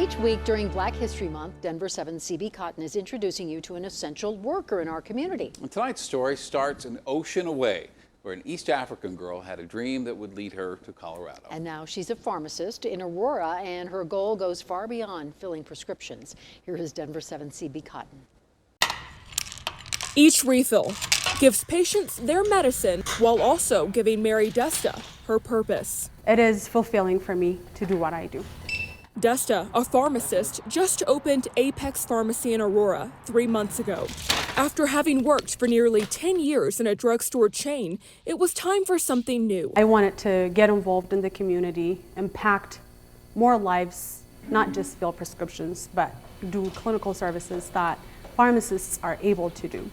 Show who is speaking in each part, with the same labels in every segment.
Speaker 1: Each week during Black History Month, Denver 7's CB Cotton is introducing you to an essential worker in our community.
Speaker 2: And tonight's story starts an ocean away, where an East African girl had a dream that would lead her to Colorado.
Speaker 1: And now she's a pharmacist in Aurora, and her goal goes far beyond filling prescriptions. Here is Denver 7 CB Cotton.
Speaker 3: Each refill gives patients their medicine while also giving Mary Desta her purpose.
Speaker 4: It is fulfilling for me to do what I do.
Speaker 3: Desta, a pharmacist, just opened Apex Pharmacy in Aurora 3 months ago. After having worked for nearly 10 years in a drugstore chain, it was time for something new.
Speaker 4: I wanted to get involved in the community, impact more lives, not just fill prescriptions, but do clinical services that pharmacists are able to do.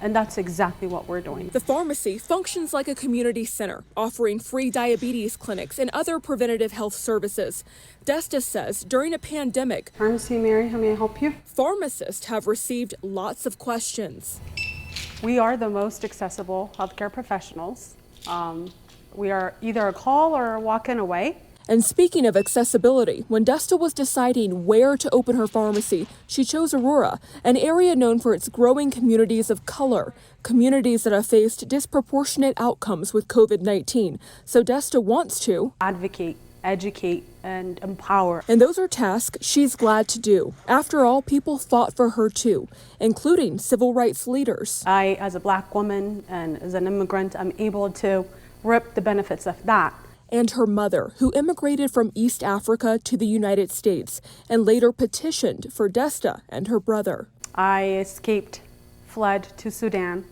Speaker 4: And that's exactly what we're doing.
Speaker 3: The pharmacy functions like a community center, offering free diabetes clinics and other preventative health services. Desta says during a pandemic,
Speaker 4: Pharmacy, Mary, how may I help you?
Speaker 3: Pharmacists have received lots of questions.
Speaker 4: We are the most accessible healthcare professionals. We are either a call or a walk-in away.
Speaker 3: And speaking of accessibility, when Desta was deciding where to open her pharmacy, she chose Aurora, an area known for its growing communities of color, communities that have faced disproportionate outcomes with COVID-19. So Desta wants to
Speaker 4: advocate, educate, and empower.
Speaker 3: And those are tasks she's glad to do. After all, people fought for her too, including civil rights leaders.
Speaker 4: I, as a Black woman and as an immigrant, I'm able to reap the benefits of that.
Speaker 3: And her mother, who immigrated from East Africa to the United States and later petitioned for Desta and her brother.
Speaker 4: I escaped, fled to Sudan,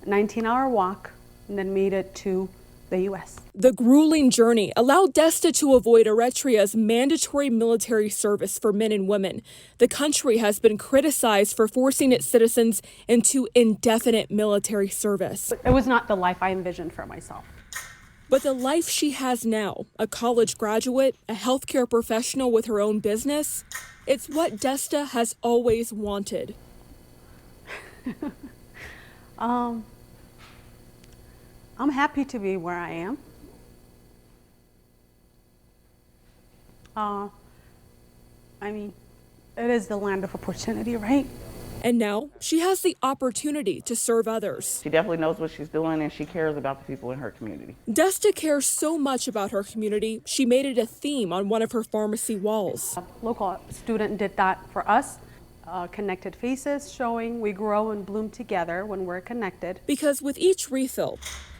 Speaker 4: 19-hour walk, and then made it to the U.S.
Speaker 3: The grueling journey allowed Desta to avoid Eritrea's mandatory military service for men and women. The country has been criticized for forcing its citizens into indefinite military service.
Speaker 4: It was not the life I envisioned for myself.
Speaker 3: But the life she has now, a college graduate, a healthcare professional with her own business, it's what Desta has always wanted.
Speaker 4: I'm happy to be where I am. I mean, it is the land of opportunity, right?
Speaker 3: And now she has the opportunity to serve others.
Speaker 5: She definitely knows what she's doing, and she cares about the people in her community.
Speaker 3: Desta cares so much about her community, she made it a theme on one of her pharmacy walls.
Speaker 4: A local student did that for us. Connected faces showing we grow and bloom together when we're connected.
Speaker 3: Because with each refill,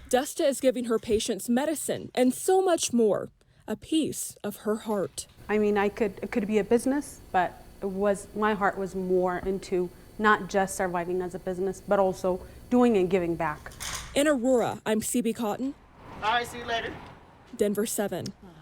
Speaker 3: Desta is giving her patients medicine and so much more, a piece of her heart.
Speaker 4: I mean, it could be a business, but my heart was more into not just surviving as a business, but also doing and giving back.
Speaker 3: In Aurora, I'm CB Cotton.
Speaker 5: All right, see you later.
Speaker 3: Denver 7.